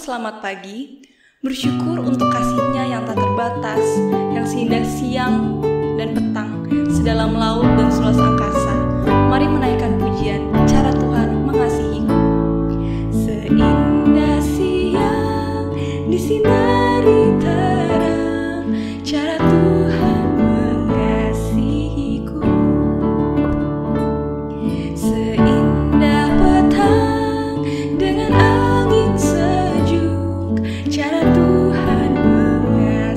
selamat pagi. Bersyukur untuk kasih-Nya yang tak terbatas, yang seindah siang dan petang, sedalam laut dan seluas angkasa. Mari menaikkan pujian, cara Tuhan mengasihiku. Seindah siang disinari terang, cara Tuhan mengasihiku. Seindah petang dengan angin sejuk, cara Tuhan mengasihiku.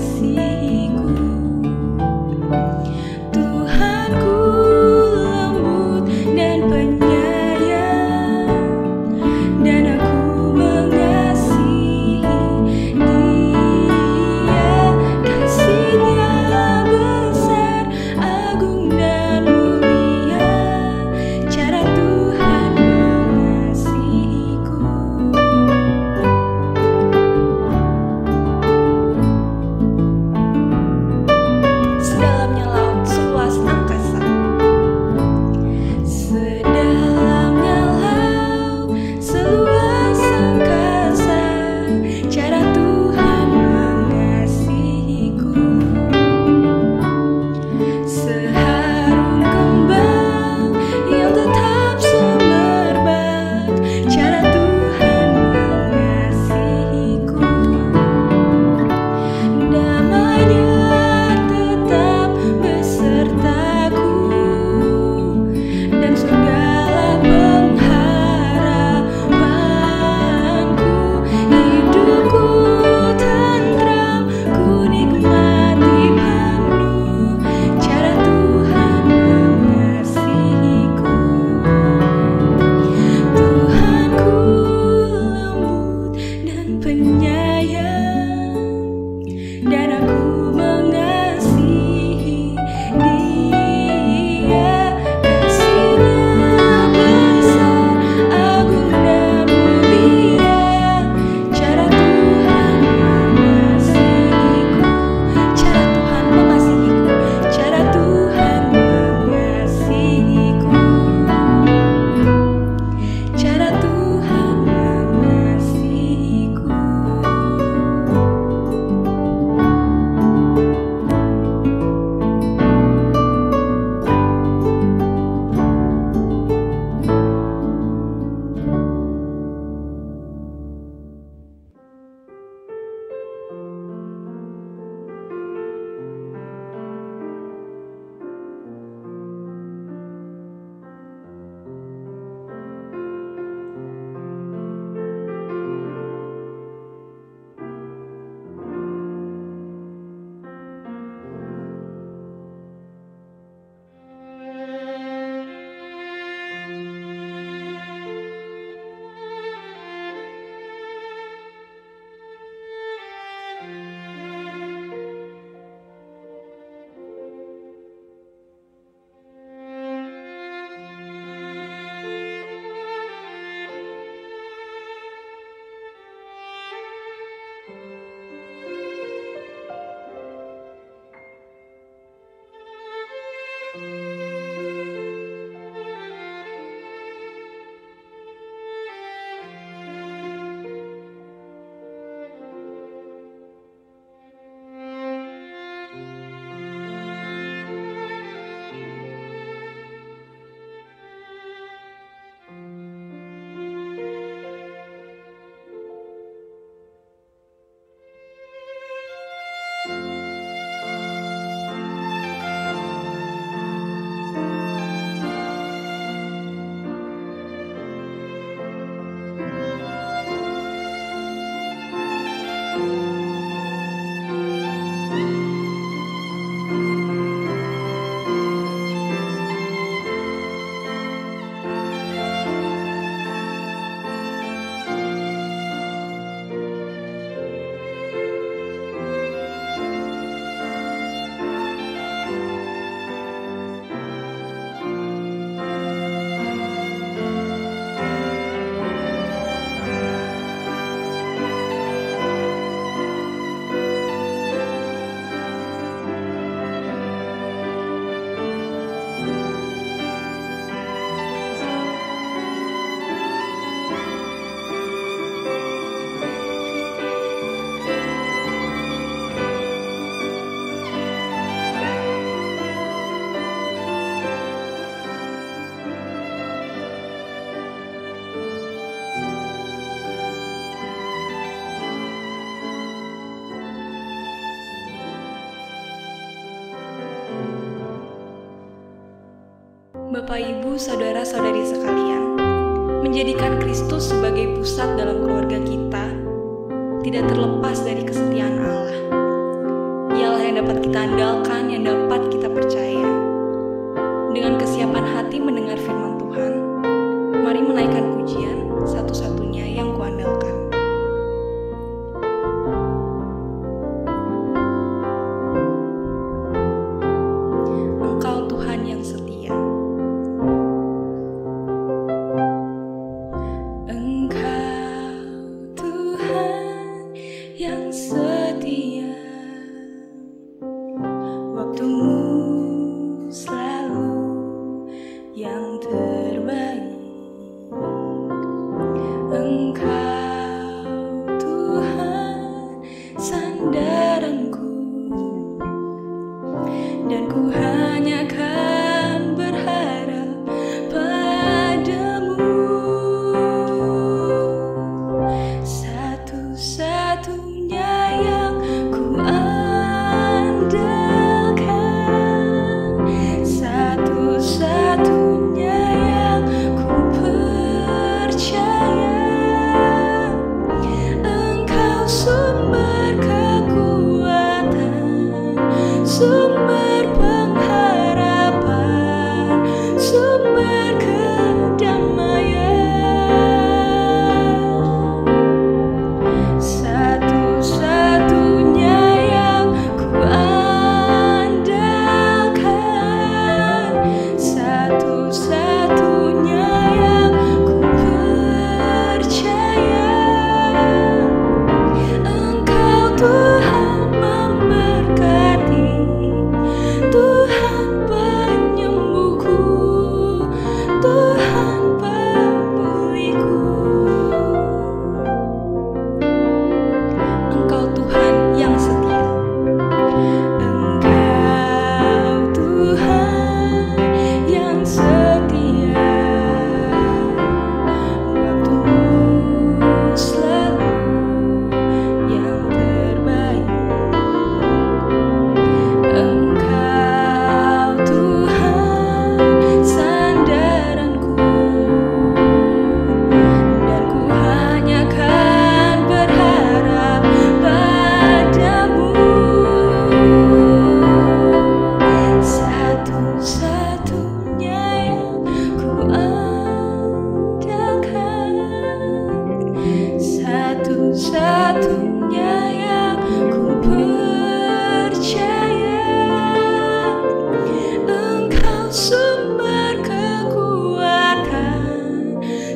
Bapak, Ibu, saudara-saudari sekalian, menjadikan Kristus sebagai pusat dalam keluarga kita tidak terlepas dari kesetiaan Allah. Ialah yang dapat kita andalkan, yang dapat kita percaya. Dengan kesiapan hati mendengar firman Tuhan, mari menaikkan pujian satu-satunya yang kuandalkan. Engkau Tuhan yang setia. Engkau Tuhan yang setia, waktumu selalu yang terbaik. Engkau Tuhan sandaranku, dan ku hanya kan berharap padamu. Satu-satunya yang ku andalkan, satu-satunya yang ku percaya. Engkau sumber kekuatan, sumber pengharapan, sumber kedamaian. Satu-satunya yang ku andalkan, satu-satunya yang ku percaya. Engkau Tuhan memberkati, Tuhan penyembuhku, Tuhan pemulihku. Engkau Tuhan yang setia. Engkau Tuhan yang setia, waktumu selalu yang terbaik. Engkau Tuhan sandaranku, dan ku hanya kan berharap padamu. Satu-satunya yang ku andalkan, satu-satunya yang ku percaya. Engkau sumber kekuatan,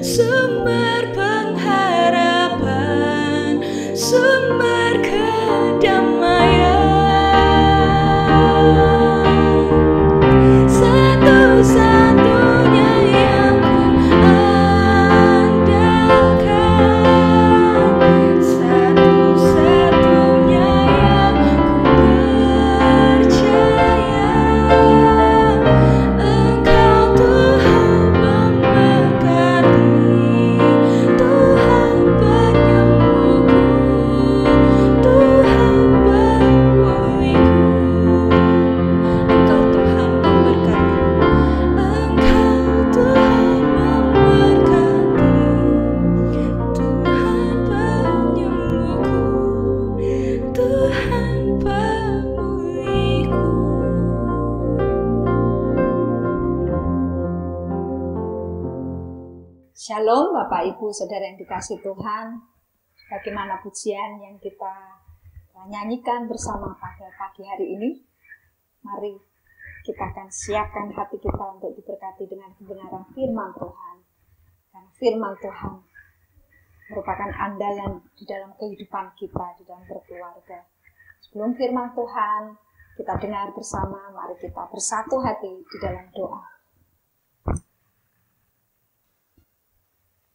sumber pengharapan, sumber kedamaian. Satu-satunya yang ku andalkan, satu-satunya yang ku percaya. Engkau Tuhan memberkati, Tuhan penyembuhku, Tuhan pemulihku. Engkau Tuhan memberkati, Engkau Tuhan memberkati, Tuhan penyembuhku, Tuhan pemulihku. Shalom Bapak Ibu Saudara yang dikasihi Tuhan. Bagaimana pujian yang kita nyanyikan bersama pada pagi hari ini? Mari kita akan siapkan hati kita untuk diberkati dengan kebenaran firman Tuhan. Dan firman Tuhan merupakan andalan di dalam kehidupan kita, di dalam berkeluarga. Sebelum firman Tuhan kita dengar bersama, mari kita bersatu hati di dalam doa.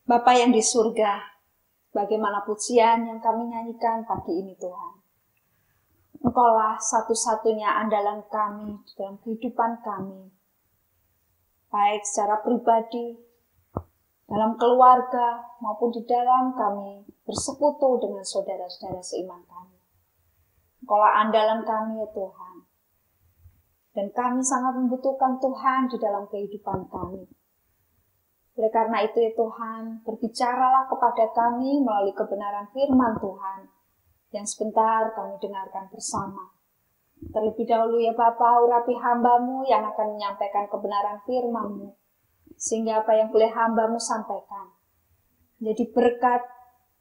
Bapa yang di surga, bagaimana pujian yang kami nyanyikan pagi ini Tuhan. Engkaulah satu-satunya andalan kami di dalam kehidupan kami. Baik secara pribadi, dalam keluarga, maupun di dalam kami bersekutu dengan saudara-saudara seiman kami. Engkaulah andalan kami ya Tuhan. Dan kami sangat membutuhkan Tuhan di dalam kehidupan kami. Oleh karena itu ya Tuhan, berbicaralah kepada kami melalui kebenaran firman Tuhan yang sebentar kami dengarkan bersama. Terlebih dahulu ya Bapa, urapi hamba-Mu yang akan menyampaikan kebenaran firman-Mu, sehingga apa yang boleh hamba-Mu sampaikan jadi berkat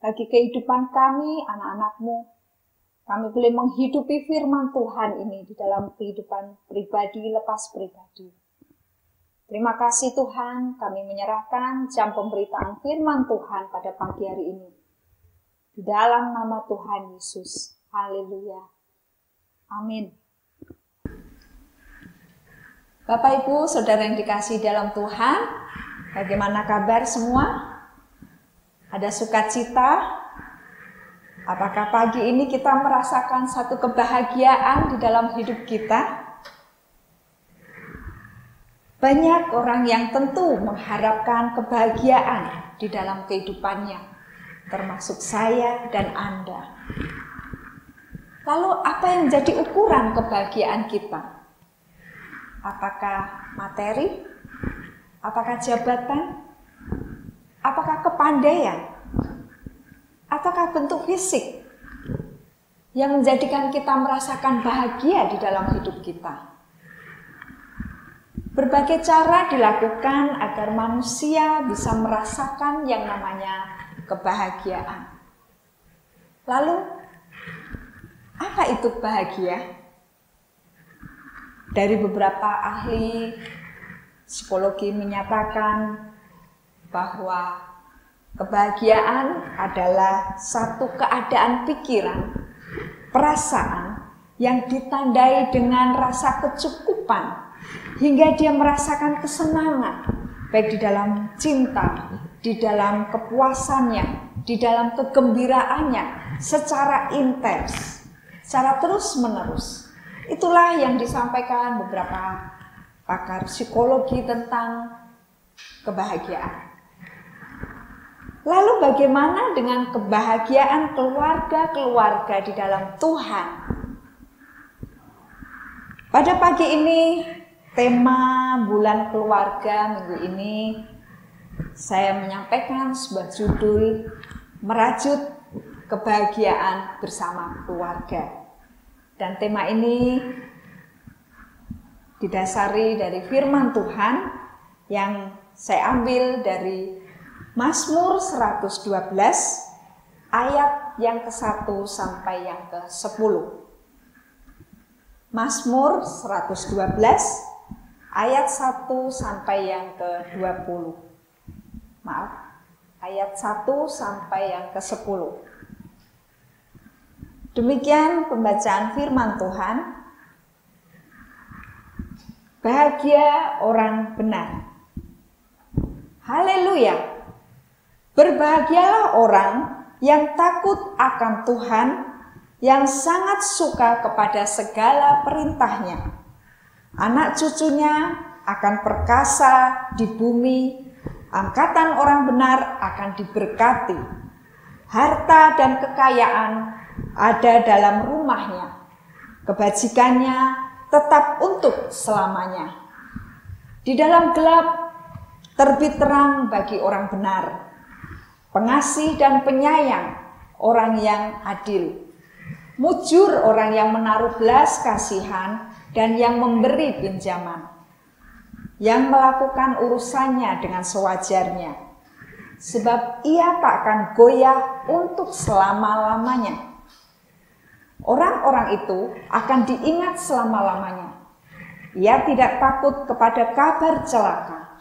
bagi kehidupan kami, anak-anak-Mu. Kami boleh menghidupi firman Tuhan ini di dalam kehidupan pribadi lepas pribadi. Terima kasih Tuhan, kami menyerahkan jam pemberitaan firman Tuhan pada pagi hari ini. Di dalam nama Tuhan Yesus. Haleluya. Amin. Bapak, Ibu, Saudara yang dikasihi dalam Tuhan, bagaimana kabar semua? Ada sukacita? Apakah pagi ini kita merasakan satu kebahagiaan di dalam hidup kita? Banyak orang yang tentu mengharapkan kebahagiaan di dalam kehidupannya, termasuk saya dan Anda. Lalu apa yang menjadi ukuran kebahagiaan kita? Apakah materi? Apakah jabatan? Apakah kepandaian? Ataukah bentuk fisik yang menjadikan kita merasakan bahagia di dalam hidup kita? Berbagai cara dilakukan agar manusia bisa merasakan yang namanya kebahagiaan. Lalu, apa itu bahagia? Dari beberapa ahli psikologi menyatakan bahwa kebahagiaan adalah satu keadaan pikiran, perasaan yang ditandai dengan rasa kecukupan hingga dia merasakan kesenangan baik di dalam cinta, di dalam kepuasannya, di dalam kegembiraannya secara intens, secara terus-menerus. Itulah yang disampaikan beberapa pakar psikologi tentang kebahagiaan. Lalu bagaimana dengan kebahagiaan keluarga-keluarga di dalam Tuhan? Pada pagi ini, tema bulan keluarga minggu ini, saya menyampaikan sebuah judul Merajut Kebahagiaan Bersama Keluarga. Dan tema ini didasari dari firman Tuhan yang saya ambil dari Mazmur 112 ayat yang ke-1 sampai yang ke-10. Mazmur 112 ayat 1 sampai yang ke-20. Maaf, ayat 1 sampai yang ke-10. Demikian pembacaan firman Tuhan. Bahagia orang benar. Haleluya. Berbahagialah orang yang takut akan Tuhan, yang sangat suka kepada segala perintahnya. Anak cucunya akan perkasa di bumi, angkatan orang benar akan diberkati. Harta dan kekayaan ada dalam rumahnya, kebajikannya tetap untuk selamanya. Di dalam gelap terbit terang bagi orang benar, pengasih dan penyayang orang yang adil, mujur orang yang menaruh belas kasihan dan yang memberi pinjaman, yang melakukan urusannya dengan sewajarnya, sebab ia tak akan goyah untuk selama-lamanya. Orang-orang itu akan diingat selama-lamanya. Ia tidak takut kepada kabar celaka.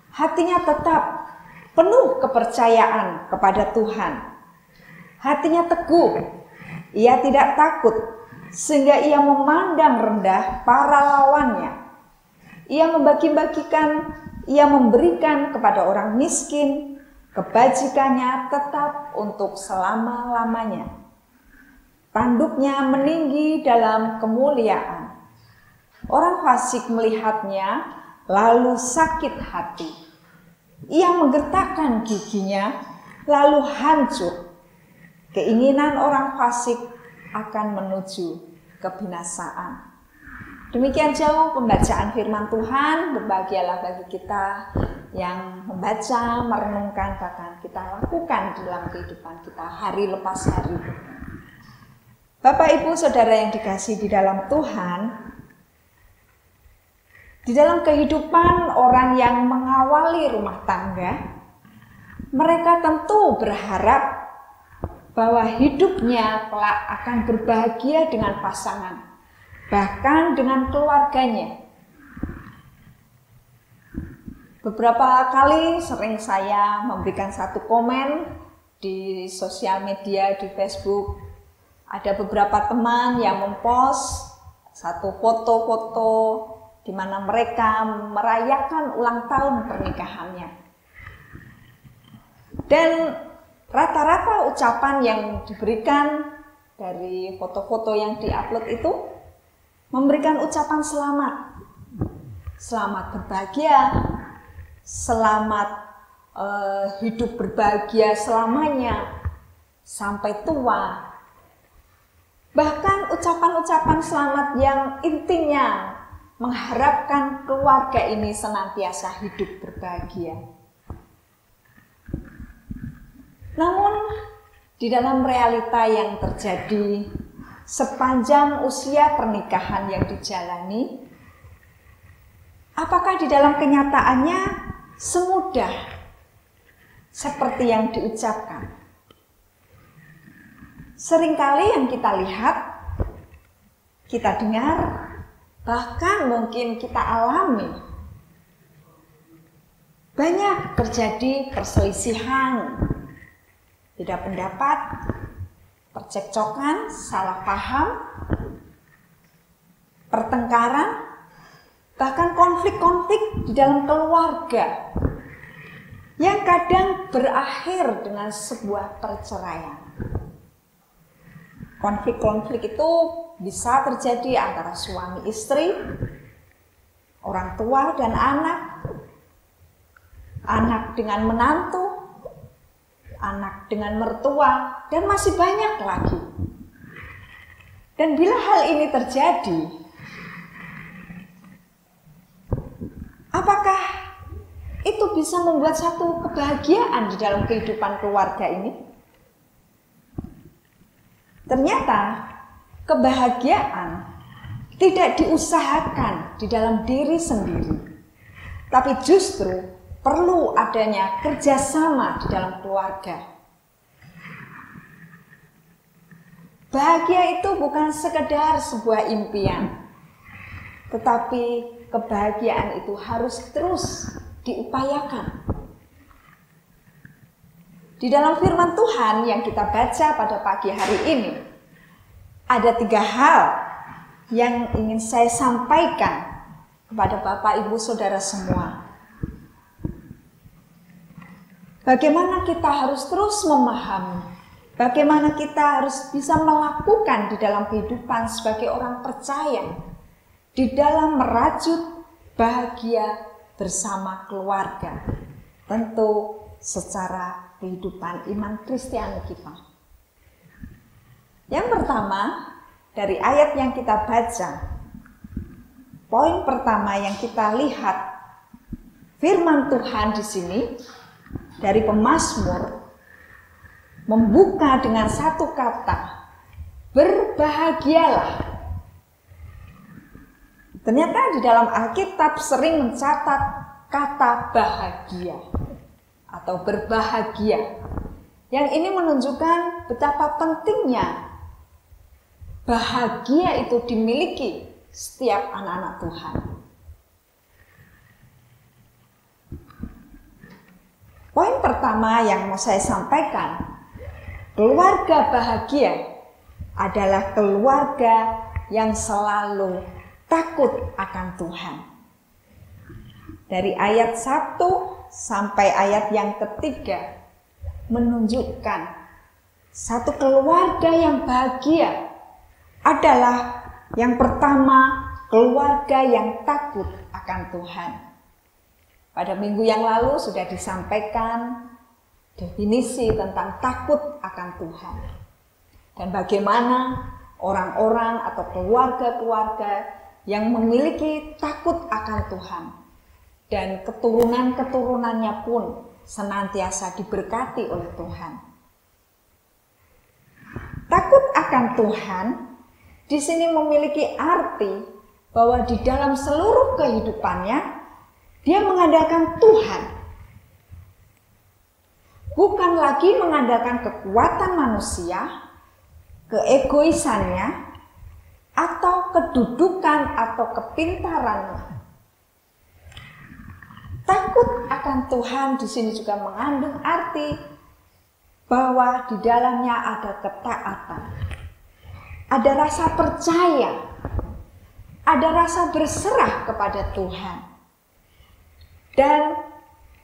Hatinya tetap penuh kepercayaan kepada Tuhan. Hatinya teguh, ia tidak takut, sehingga ia memandang rendah para lawannya. Ia ia memberikan kepada orang miskin, kebajikannya tetap untuk selama-lamanya. Tanduknya meninggi dalam kemuliaan. Orang fasik melihatnya, lalu sakit hati. Ia menggertakkan giginya, lalu hancur. Keinginan orang fasik akan menuju kebinasaan. Demikian jauh pembacaan firman Tuhan. Berbahagialah bagi kita yang membaca, merenungkan, bahkan kita lakukan dalam kehidupan kita hari lepas hari. Bapak, Ibu, Saudara yang dikasihi di dalam Tuhan, di dalam kehidupan orang yang mengawali rumah tangga, mereka tentu berharap bahwa hidupnya kelak akan berbahagia dengan pasangan, bahkan dengan keluarganya. Beberapa kali sering saya memberikan satu komen di sosial media, di Facebook. Ada beberapa teman yang mempost satu foto-foto di mana mereka merayakan ulang tahun pernikahannya. Dan rata-rata ucapan yang diberikan dari foto-foto yang diupload itu memberikan ucapan selamat. Selamat berbahagia, selamat hidup berbahagia selamanya sampai tua. Bahkan ucapan-ucapan selamat yang intinya mengharapkan keluarga ini senantiasa hidup berbahagia. Namun di dalam realita yang terjadi sepanjang usia pernikahan yang dijalani, apakah di dalam kenyataannya semudah seperti yang diucapkan? Seringkali yang kita lihat, kita dengar, bahkan mungkin kita alami, banyak terjadi perselisihan, beda pendapat, percekcokan, salah paham, pertengkaran, bahkan konflik-konflik di dalam keluarga yang kadang berakhir dengan sebuah perceraian. Konflik-konflik itu bisa terjadi antara suami istri, orang tua dan anak, anak dengan menantu, anak dengan mertua, dan masih banyak lagi. Dan bila hal ini terjadi, apakah itu bisa membuat satu kebahagiaan di dalam kehidupan keluarga ini? Ternyata kebahagiaan tidak diusahakan di dalam diri sendiri, tapi justru perlu adanya kerjasama di dalam keluarga. Bahagia itu bukan sekedar sebuah impian, tetapi kebahagiaan itu harus terus diupayakan. Di dalam firman Tuhan yang kita baca pada pagi hari ini, ada 3 hal yang ingin saya sampaikan kepada Bapak, Ibu, Saudara semua. Bagaimana kita harus terus memahami, bagaimana kita harus bisa melakukan di dalam kehidupan sebagai orang percaya, di dalam merajut bahagia bersama keluarga, tentu secara kehidupan iman Kristiani kita. Yang pertama, dari ayat yang kita baca, poin pertama yang kita lihat, firman Tuhan di sini dari pemazmur membuka dengan satu kata, berbahagialah. Ternyata di dalam Alkitab sering mencatat kata bahagia atau berbahagia. Yang ini menunjukkan betapa pentingnya bahagia itu dimiliki setiap anak-anak Tuhan. Poin pertama yang mau saya sampaikan, keluarga bahagia adalah keluarga yang selalu takut akan Tuhan. Dari ayat 1 sampai ayat yang ketiga menunjukkan satu keluarga yang bahagia adalah yang pertama, keluarga yang takut akan Tuhan. Pada minggu yang lalu sudah disampaikan definisi tentang takut akan Tuhan dan bagaimana orang-orang atau keluarga-keluarga yang memiliki takut akan Tuhan, dan keturunan-keturunannya pun senantiasa diberkati oleh Tuhan. Takut akan Tuhan di sini memiliki arti bahwa di dalam seluruh kehidupannya dia mengandalkan Tuhan. Bukan lagi mengandalkan kekuatan manusia, keegoisannya, atau kedudukan atau kepintarannya. Takut akan Tuhan di sini juga mengandung arti bahwa di dalamnya ada ketaatan, ada rasa percaya, ada rasa berserah kepada Tuhan. Dan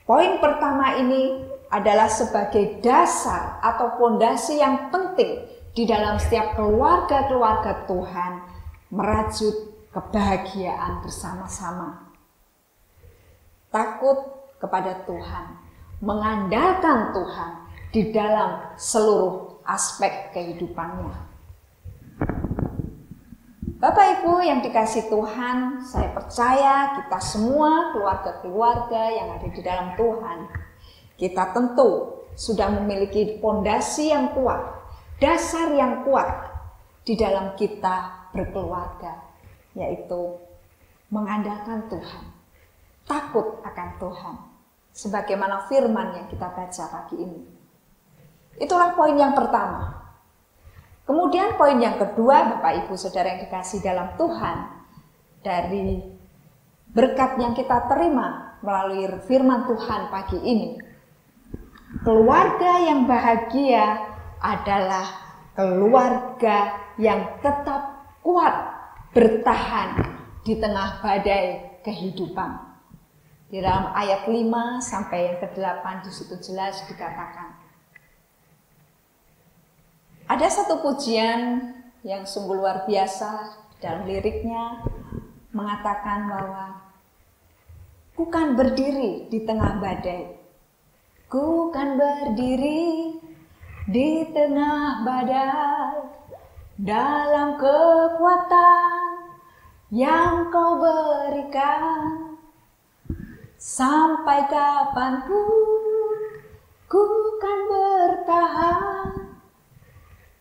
poin pertama ini adalah sebagai dasar atau fondasi yang penting di dalam setiap keluarga-keluarga Tuhan merajut kebahagiaan bersama-sama. Takut kepada Tuhan, mengandalkan Tuhan di dalam seluruh aspek kehidupannya. Bapak Ibu yang dikasihi Tuhan, saya percaya kita semua keluarga-keluarga yang ada di dalam Tuhan, kita tentu sudah memiliki fondasi yang kuat, dasar yang kuat di dalam kita berkeluarga, yaitu mengandalkan Tuhan, takut akan Tuhan, sebagaimana firman yang kita baca pagi ini. Itulah poin yang pertama. Kemudian poin yang kedua, Bapak Ibu Saudara yang dikasihi dalam Tuhan, dari berkat yang kita terima melalui firman Tuhan pagi ini, keluarga yang bahagia adalah keluarga yang tetap kuat bertahan di tengah badai kehidupan. Di dalam ayat 5 sampai yang ke-8 di situ jelas dikatakan. Ada satu pujian yang sungguh luar biasa dalam liriknya mengatakan bahwa ku kan berdiri di tengah badai. Ku kan berdiri di tengah badai dalam kekuatan yang kau berikan. Sampai kapanpun ku kan bertahan,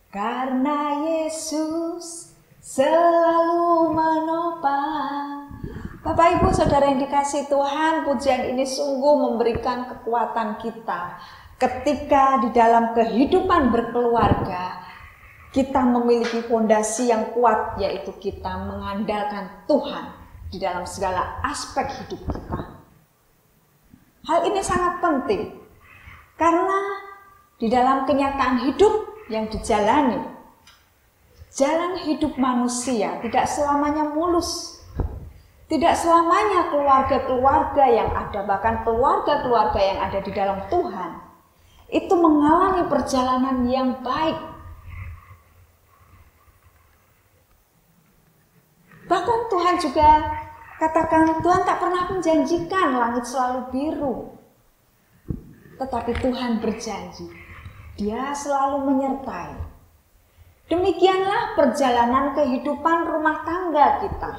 karena Yesus selalu menopang. Bapak Ibu Saudara yang dikasihi Tuhan, pujian ini sungguh memberikan kekuatan kita ketika di dalam kehidupan berkeluarga kita memiliki fondasi yang kuat, yaitu kita mengandalkan Tuhan di dalam segala aspek hidup kita. Hal ini sangat penting karena di dalam kenyataan hidup yang dijalani, jalan hidup manusia tidak selamanya mulus. Tidak selamanya keluarga-keluarga yang ada, bahkan keluarga-keluarga yang ada di dalam Tuhan, itu mengalami perjalanan yang baik. Bahkan Tuhan juga katakan, Tuhan tak pernah menjanjikan langit selalu biru. Tetapi Tuhan berjanji, Dia selalu menyertai. Demikianlah perjalanan kehidupan rumah tangga kita.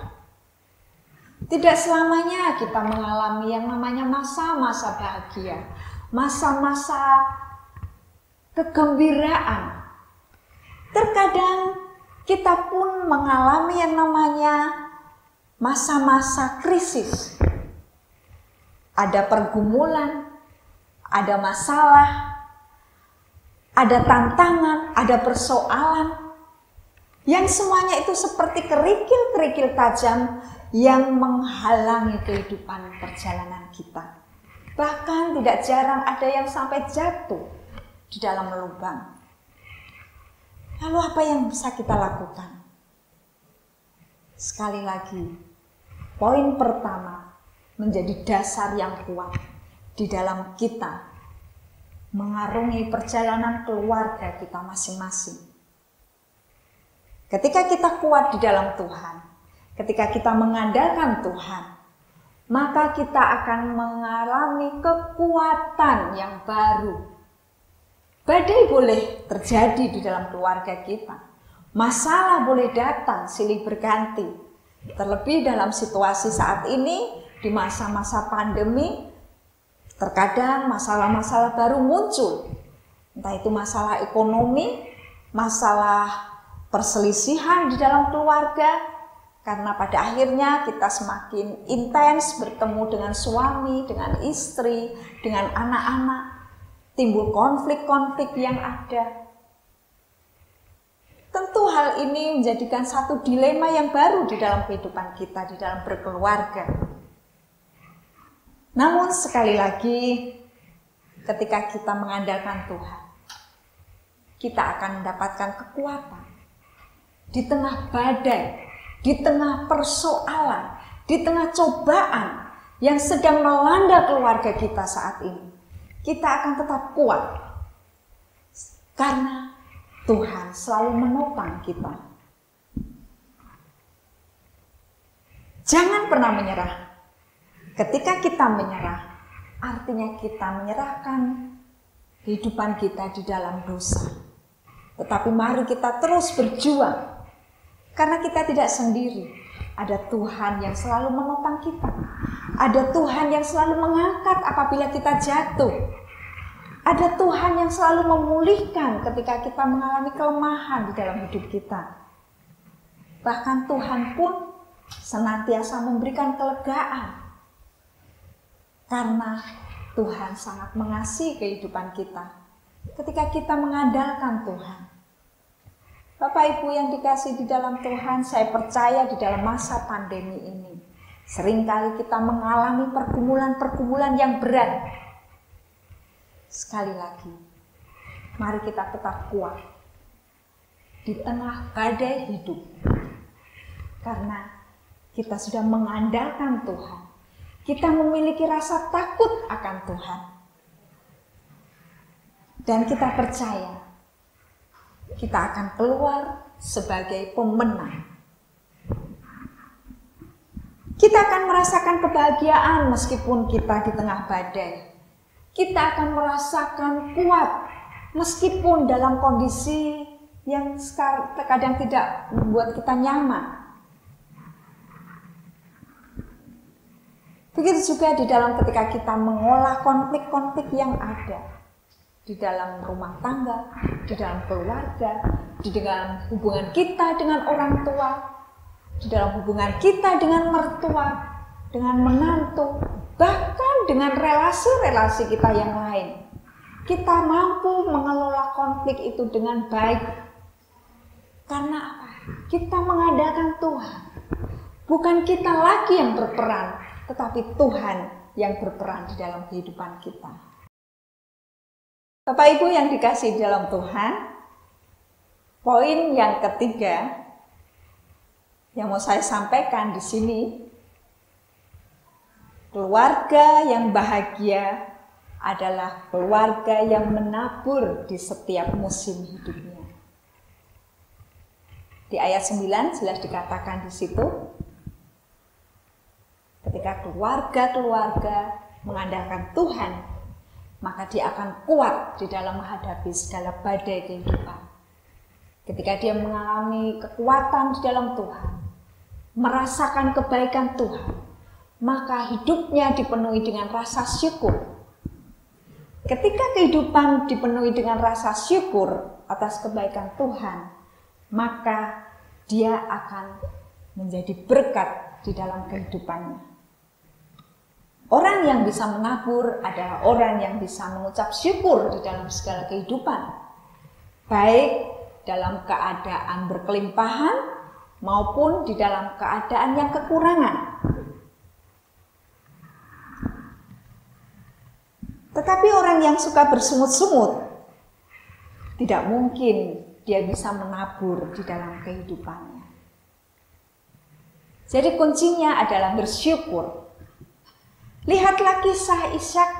Tidak selamanya kita mengalami yang namanya masa-masa bahagia, masa-masa kegembiraan. Terkadang kita pun mengalami yang namanya masa-masa krisis. Ada pergumulan, ada masalah, ada tantangan, ada persoalan, yang semuanya itu seperti kerikil-kerikil tajam yang menghalangi kehidupan perjalanan kita. Bahkan tidak jarang ada yang sampai jatuh di dalam lubang. Lalu apa yang bisa kita lakukan? Sekali lagi, poin pertama menjadi dasar yang kuat di dalam kita mengarungi perjalanan keluarga kita masing-masing. Ketika kita kuat di dalam Tuhan, ketika kita mengandalkan Tuhan, maka kita akan mengalami kekuatan yang baru. Badai boleh terjadi di dalam keluarga kita. Masalah boleh datang silih berganti. Terlebih dalam situasi saat ini, di masa-masa pandemi, terkadang masalah-masalah baru muncul. Entah itu masalah ekonomi, masalah perselisihan di dalam keluarga, karena pada akhirnya kita semakin intens bertemu dengan suami, dengan istri, dengan anak-anak, timbul konflik-konflik yang ada. Tentu hal ini menjadikan satu dilema yang baru di dalam kehidupan kita, di dalam berkeluarga. Namun sekali lagi, ketika kita mengandalkan Tuhan, kita akan mendapatkan kekuatan di tengah badai, di tengah persoalan, di tengah cobaan yang sedang melanda keluarga kita saat ini. Kita akan tetap kuat karena Tuhan selalu menopang kita. Jangan pernah menyerah. Ketika kita menyerah, artinya kita menyerahkan kehidupan kita di dalam dosa. Tetapi mari kita terus berjuang, karena kita tidak sendiri. Ada Tuhan yang selalu menopang kita. Ada Tuhan yang selalu mengangkat apabila kita jatuh. Ada Tuhan yang selalu memulihkan ketika kita mengalami kelemahan di dalam hidup kita. Bahkan Tuhan pun senantiasa memberikan kelegaan. Karena Tuhan sangat mengasihi kehidupan kita ketika kita mengandalkan Tuhan. Bapak Ibu yang dikasihi di dalam Tuhan, saya percaya di dalam masa pandemi ini, seringkali kita mengalami pergumulan-pergumulan yang berat. Sekali lagi, mari kita tetap kuat di tengah badai hidup. Karena kita sudah mengandalkan Tuhan. Kita memiliki rasa takut akan Tuhan. Dan kita percaya kita akan keluar sebagai pemenang. Kita akan merasakan kebahagiaan meskipun kita di tengah badai. Kita akan merasakan kuat meskipun dalam kondisi yang terkadang tidak membuat kita nyaman. Begitu juga di dalam ketika kita mengolah konflik-konflik yang ada di dalam rumah tangga, di dalam keluarga, di dalam hubungan kita dengan orang tua, di dalam hubungan kita dengan mertua, dengan menantu, bahkan dengan relasi-relasi kita yang lain. Kita mampu mengelola konflik itu dengan baik. Karena apa? Kita mengandalkan Tuhan. Bukan kita lagi yang berperan, tetapi Tuhan yang berperan di dalam kehidupan kita. Bapak Ibu yang dikasihi di dalam Tuhan, poin yang ketiga yang mau saya sampaikan di sini, keluarga yang bahagia adalah keluarga yang menabur di setiap musim hidupnya. Di ayat 9 jelas dikatakan di situ, ketika keluarga-keluarga mengandalkan Tuhan, maka dia akan kuat di dalam menghadapi segala badai kehidupan. Ketika dia mengalami kekuatan di dalam Tuhan, merasakan kebaikan Tuhan, maka hidupnya dipenuhi dengan rasa syukur. Ketika kehidupan dipenuhi dengan rasa syukur atas kebaikan Tuhan, maka dia akan menjadi berkat di dalam kehidupannya. Orang yang bisa menabur adalah orang yang bisa mengucap syukur di dalam segala kehidupan, baik dalam keadaan berkelimpahan maupun di dalam keadaan yang kekurangan. Tetapi orang yang suka bersungut-sungut, tidak mungkin dia bisa menabur di dalam kehidupannya. Jadi kuncinya adalah bersyukur. Lihatlah kisah Ishak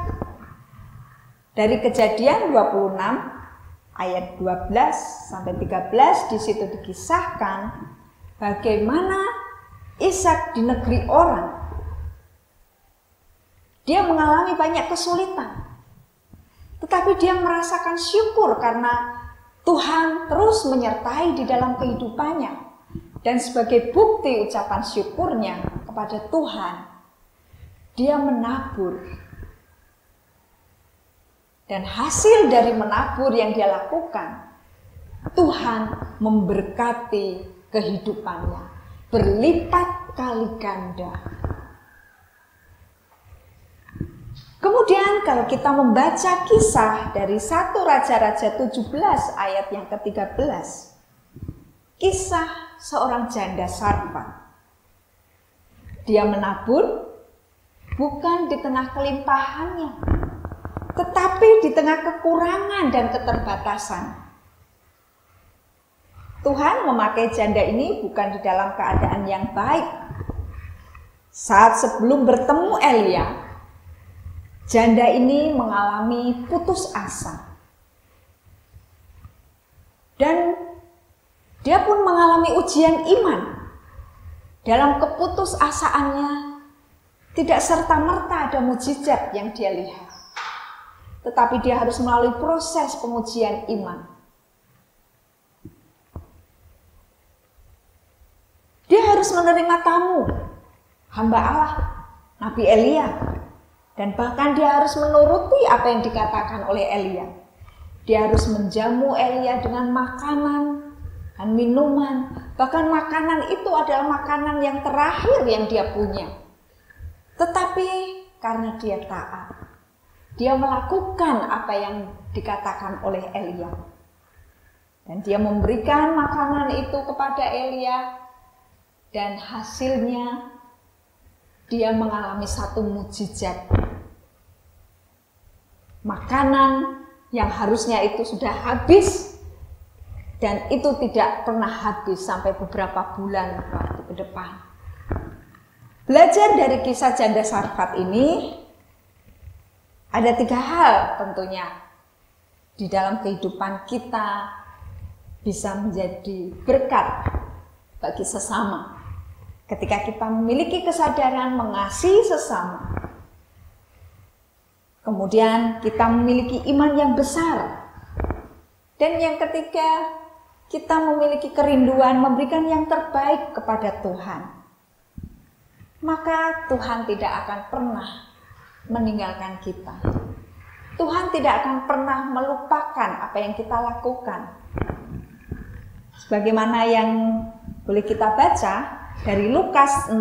dari Kejadian 26 ayat 12 sampai 13. Di situ dikisahkan bagaimana Ishak di negeri orang. Dia mengalami banyak kesulitan, tetapi dia merasakan syukur karena Tuhan terus menyertai di dalam kehidupannya. Dan sebagai bukti ucapan syukurnya kepada Tuhan, dia menabur. Dan hasil dari menabur yang dia lakukan, Tuhan memberkati kehidupannya berlipat kali ganda. Kemudian kalau kita membaca kisah dari 1 Raja-Raja 17 ayat yang ke-13, kisah seorang janda Sarfat. Dia menabur bukan di tengah kelimpahannya, tetapi di tengah kekurangan dan keterbatasan. Tuhan memakai janda ini bukan di dalam keadaan yang baik. Saat sebelum bertemu Elia, janda ini mengalami putus asa. Dan dia pun mengalami ujian iman. Dalam keputusasaannya, tidak serta-merta ada mukjizat yang dia lihat. Tetapi dia harus melalui proses pengujian iman. Dia harus menerima tamu, hamba Allah, Nabi Elia. Dan bahkan dia harus menuruti apa yang dikatakan oleh Elia. Dia harus menjamu Elia dengan makanan dan minuman. Bahkan makanan itu adalah makanan yang terakhir yang dia punya. Tetapi karena dia taat, dia melakukan apa yang dikatakan oleh Elia. Dan dia memberikan makanan itu kepada Elia. Dan hasilnya dia mengalami satu mukjizat. Makanan yang harusnya itu sudah habis, dan itu tidak pernah habis sampai beberapa bulan waktu ke depan. Belajar dari kisah janda Sarfat ini, ada 3 hal tentunya di dalam kehidupan kita bisa menjadi berkat bagi sesama. Ketika kita memiliki kesadaran mengasihi sesama, kemudian kita memiliki iman yang besar, dan yang ketiga, kita memiliki kerinduan memberikan yang terbaik kepada Tuhan, maka Tuhan tidak akan pernah meninggalkan kita. Tuhan tidak akan pernah melupakan apa yang kita lakukan. Sebagaimana yang boleh kita baca dari Lukas 6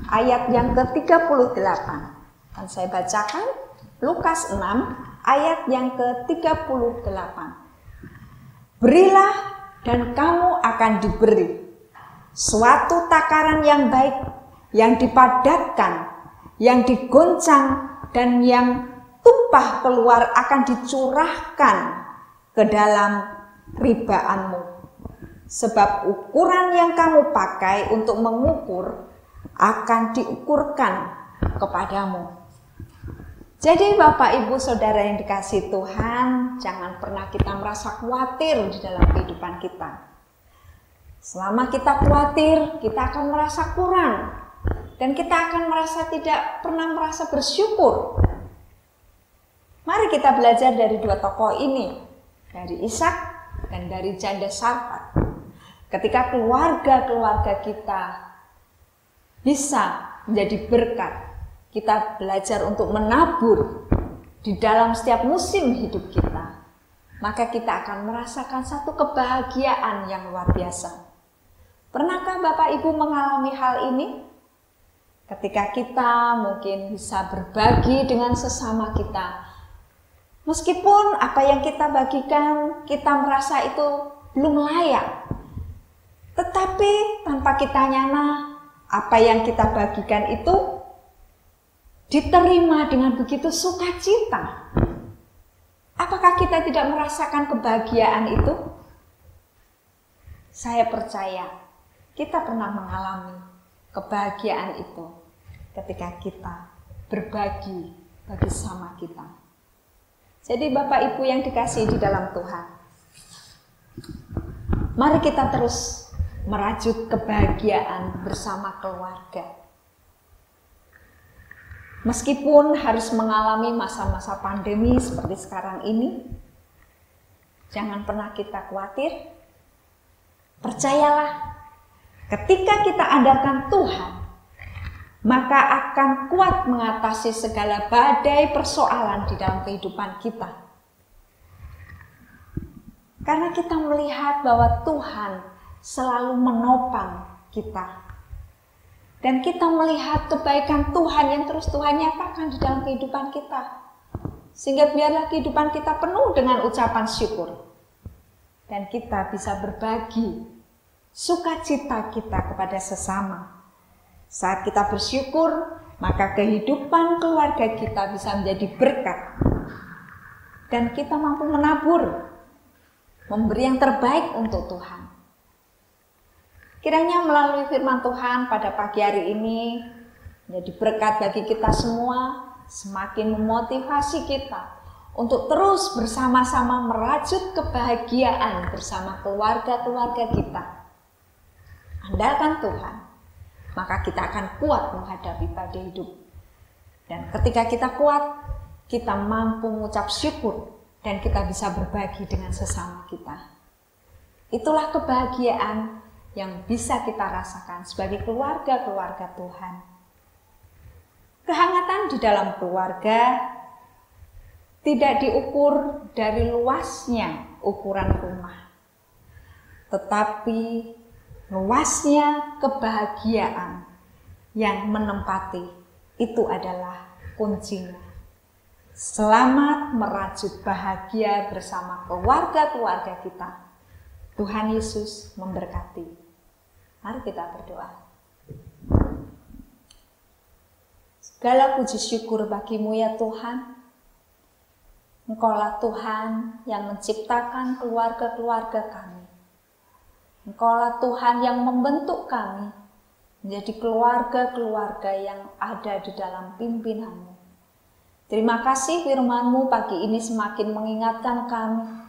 ayat yang ke-38. Dan saya bacakan Lukas 6 ayat yang ke-38. Berilah dan kamu akan diberi suatu takaran yang baik, yang dipadatkan, yang digoncang, dan yang tumpah keluar akan dicurahkan ke dalam ribaanmu. Sebab ukuran yang kamu pakai untuk mengukur akan diukurkan kepadamu. Jadi Bapak, Ibu, Saudara yang dikasihi Tuhan, jangan pernah kita merasa khawatir di dalam kehidupan kita. Selama kita khawatir, kita akan merasa kurang. Dan kita akan tidak pernah merasa bersyukur. Mari kita belajar dari 2 tokoh ini, dari Ishak dan dari janda Sarfat. Ketika keluarga-keluarga kita bisa menjadi berkat, kita belajar untuk menabur di dalam setiap musim hidup kita, maka kita akan merasakan satu kebahagiaan yang luar biasa. Pernahkah Bapak Ibu mengalami hal ini? Ketika kita mungkin bisa berbagi dengan sesama kita, meskipun apa yang kita bagikan kita merasa itu belum layak, tetapi tanpa kita nyana, apa yang kita bagikan itu diterima dengan begitu sukacita. Apakah kita tidak merasakan kebahagiaan itu? Saya percaya kita pernah mengalami kebahagiaan itu ketika kita berbagi bagi sama kita. Jadi Bapak Ibu yang dikasihi di dalam Tuhan, mari kita terus merajut kebahagiaan bersama keluarga. Meskipun harus mengalami masa-masa pandemi seperti sekarang ini, jangan pernah kita khawatir. Percayalah, Ketika kita andalkan Tuhan, maka akan kuat mengatasi segala badai persoalan di dalam kehidupan kita. Karena kita melihat bahwa Tuhan selalu menopang kita. Dan kita melihat kebaikan Tuhan yang terus Tuhan nyatakan di dalam kehidupan kita. Sehingga biarlah kehidupan kita penuh dengan ucapan syukur. Dan kita bisa berbagi sukacita kita kepada sesama. Saat kita bersyukur, maka kehidupan keluarga kita bisa menjadi berkat. Dan kita mampu menabur, memberi yang terbaik untuk Tuhan. Kiranya melalui firman Tuhan pada pagi hari ini menjadi berkat bagi kita semua, semakin memotivasi kita untuk terus bersama-sama merajut kebahagiaan bersama keluarga-keluarga kita. Andalkan Tuhan, maka kita akan kuat menghadapi badai hidup. Dan ketika kita kuat, kita mampu mengucap syukur dan kita bisa berbagi dengan sesama kita. Itulah kebahagiaan yang bisa kita rasakan sebagai keluarga-keluarga Tuhan. Kehangatan di dalam keluarga tidak diukur dari luasnya ukuran rumah, tetapi luasnya kebahagiaan yang menempati itu adalah kuncinya. Selamat merajut bahagia bersama keluarga-keluarga kita. Tuhan Yesus memberkati. Mari kita berdoa. Segala puji syukur bagimu ya Tuhan. Engkaulah Tuhan yang menciptakan keluarga-keluarga kami. Engkaulah Tuhan yang membentuk kami menjadi keluarga-keluarga yang ada di dalam pimpinan-Mu. Terima kasih firman-Mu pagi ini semakin mengingatkan kami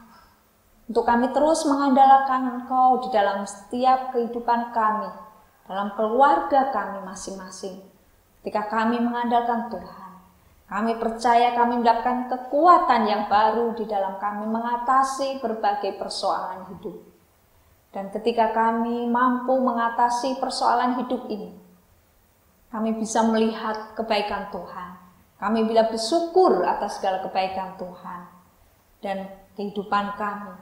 untuk kami terus mengandalkan Engkau di dalam setiap kehidupan kami, dalam keluarga kami masing-masing. Ketika kami mengandalkan Tuhan, kami percaya kami mendapatkan kekuatan yang baru di dalam kami mengatasi berbagai persoalan hidup. Dan ketika kami mampu mengatasi persoalan hidup ini, kami bisa melihat kebaikan Tuhan. Kami bila bersyukur atas segala kebaikan Tuhan. Dan kehidupan kami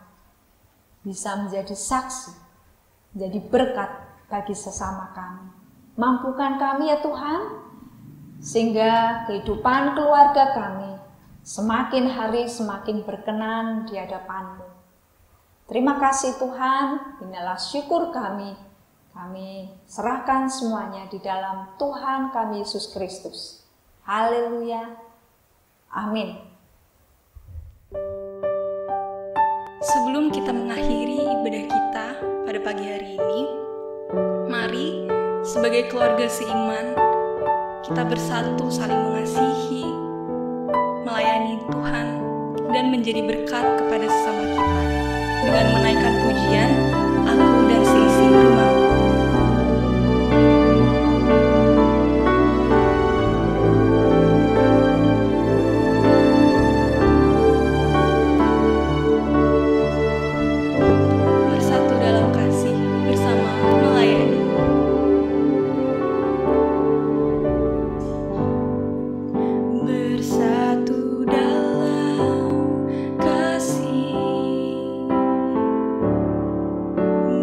bisa menjadi saksi, menjadi berkat bagi sesama kami. Mampukan kami ya Tuhan, sehingga kehidupan keluarga kami semakin hari semakin berkenan di hadapan-Mu. Terima kasih Tuhan, inilah syukur kami. Kami serahkan semuanya di dalam Tuhan kami Yesus Kristus. Haleluya. Amin. Sebelum kita mengakhiri ibadah kita pada pagi hari ini, mari sebagai keluarga seiman, kita bersatu saling mengasihi, melayani Tuhan, dan menjadi berkat kepada sesama kita dengan menaikkan pujian, Aku dan seisi rumahku.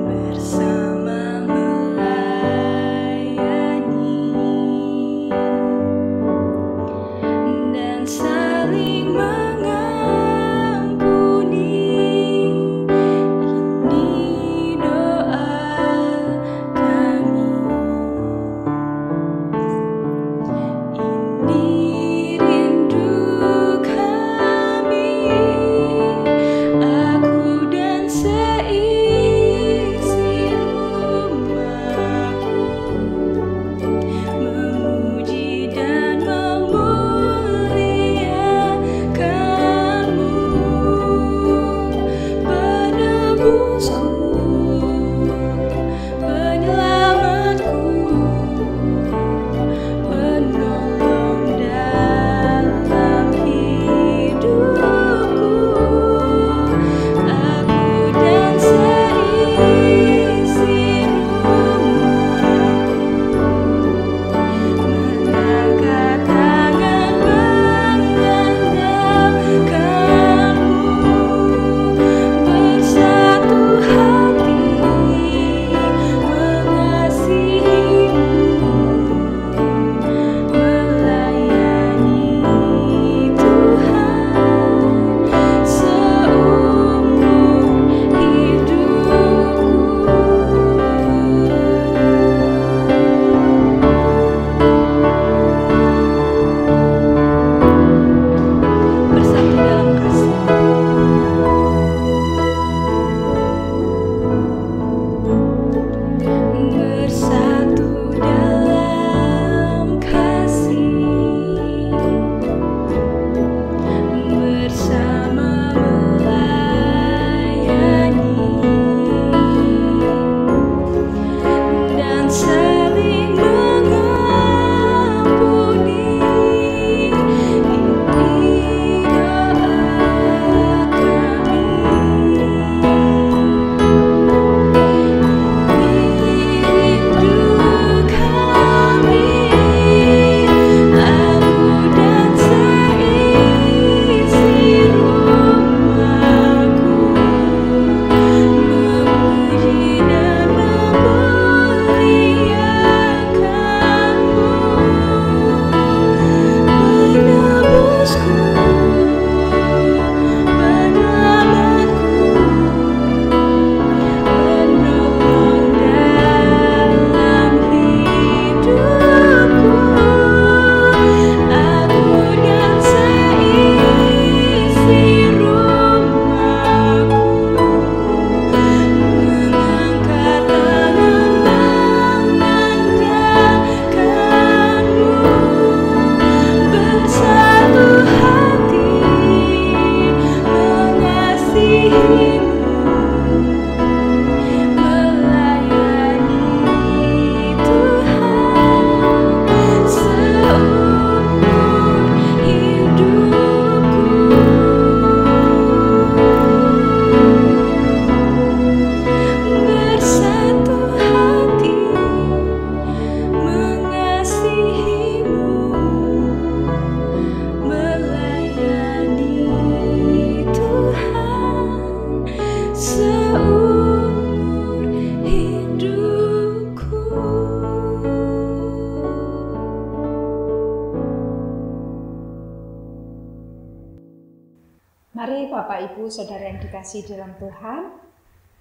Bersama Mari Bapak Ibu Saudara yang dikasihi dalam Tuhan,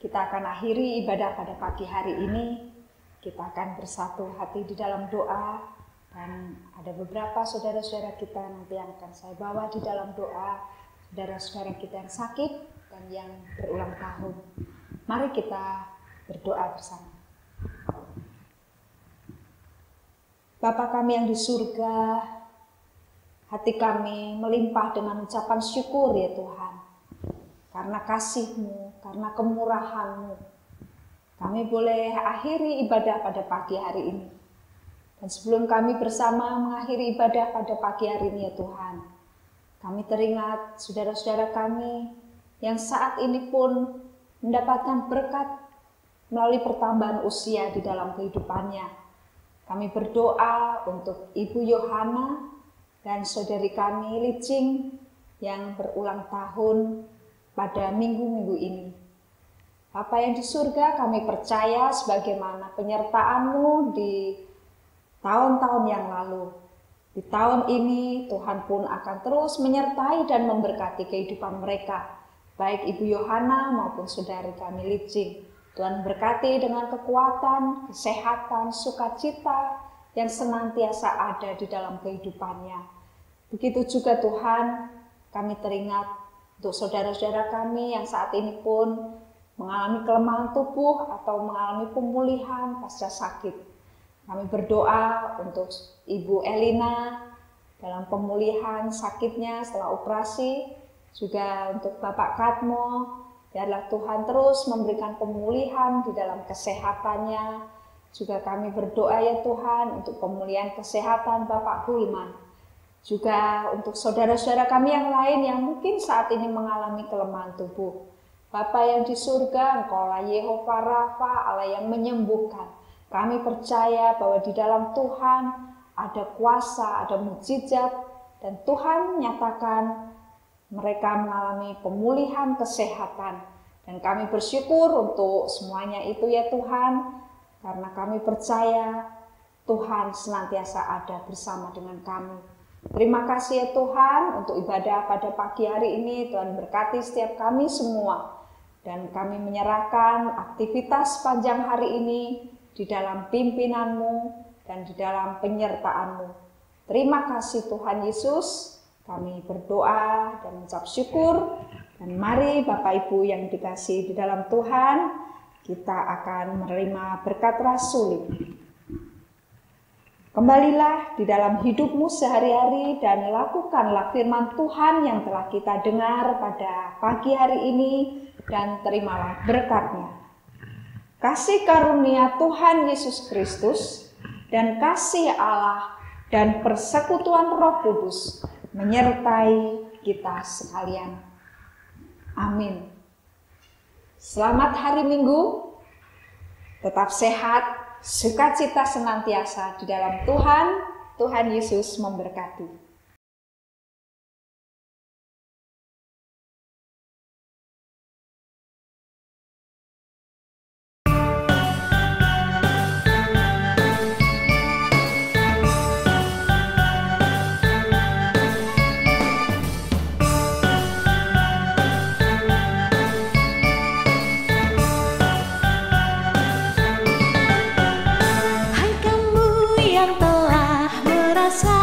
kita akan akhiri ibadah pada pagi hari ini. Kita akan bersatu hati di dalam doa, dan ada beberapa saudara-saudara kita nanti yang akan saya bawa di dalam doa, saudara-saudara kita yang sakit dan yang berulang tahun. Mari kita berdoa bersama. Bapa kami yang di surga, hati kami melimpah dengan ucapan syukur ya Tuhan. Karena kasih-Mu, karena kemurahan-Mu, kami boleh akhiri ibadah pada pagi hari ini. Dan sebelum kami bersama mengakhiri ibadah pada pagi hari ini ya Tuhan, kami teringat saudara-saudara kami yang saat ini pun mendapatkan berkat melalui pertambahan usia di dalam kehidupannya. Kami berdoa untuk Ibu Yohana dan saudari kami Licing yang berulang tahun pada minggu-minggu ini. Bapa yang di surga, kami percaya sebagaimana penyertaan-Mu di tahun-tahun yang lalu. Di tahun ini Tuhan pun akan terus menyertai dan memberkati kehidupan mereka, baik Ibu Yohana maupun saudari kami Licing. Tuhan berkati dengan kekuatan, kesehatan, sukacita yang senantiasa ada di dalam kehidupannya. Begitu juga Tuhan, kami teringat untuk saudara-saudara kami yang saat ini pun mengalami kelemahan tubuh atau mengalami pemulihan pasca sakit. Kami berdoa untuk Ibu Elina dalam pemulihan sakitnya setelah operasi, juga untuk Bapak Katmo, biarlah Tuhan terus memberikan pemulihan di dalam kesehatannya. Juga kami berdoa ya Tuhan untuk pemulihan kesehatan Bapak Gulman. Juga untuk saudara-saudara kami yang lain yang mungkin saat ini mengalami kelemahan tubuh. Bapa yang di surga, Engkaulah Yehova Rafa, Allah yang menyembuhkan. Kami percaya bahwa di dalam Tuhan ada kuasa, ada mukjizat, dan Tuhan menyatakan mereka mengalami pemulihan kesehatan. Dan kami bersyukur untuk semuanya itu ya Tuhan, karena kami percaya Tuhan senantiasa ada bersama dengan kami. Terima kasih ya Tuhan untuk ibadah pada pagi hari ini. Tuhan berkati setiap kami semua. Dan kami menyerahkan aktivitas panjang hari ini di dalam pimpinan-Mu dan di dalam penyertaan-Mu. Terima kasih Tuhan Yesus. Kami berdoa dan mengucap syukur. Dan mari Bapak Ibu yang dikasihi di dalam Tuhan, kita akan menerima berkat rasuli. Kembalilah di dalam hidupmu sehari-hari dan lakukanlah firman Tuhan yang telah kita dengar pada pagi hari ini dan terimalah berkatnya. Kasih karunia Tuhan Yesus Kristus dan kasih Allah dan persekutuan Roh Kudus menyertai kita sekalian. Amin. Selamat hari Minggu, tetap sehat, sukacita senantiasa di dalam Tuhan. Tuhan Yesus memberkati. Hai kamu yang telah merasa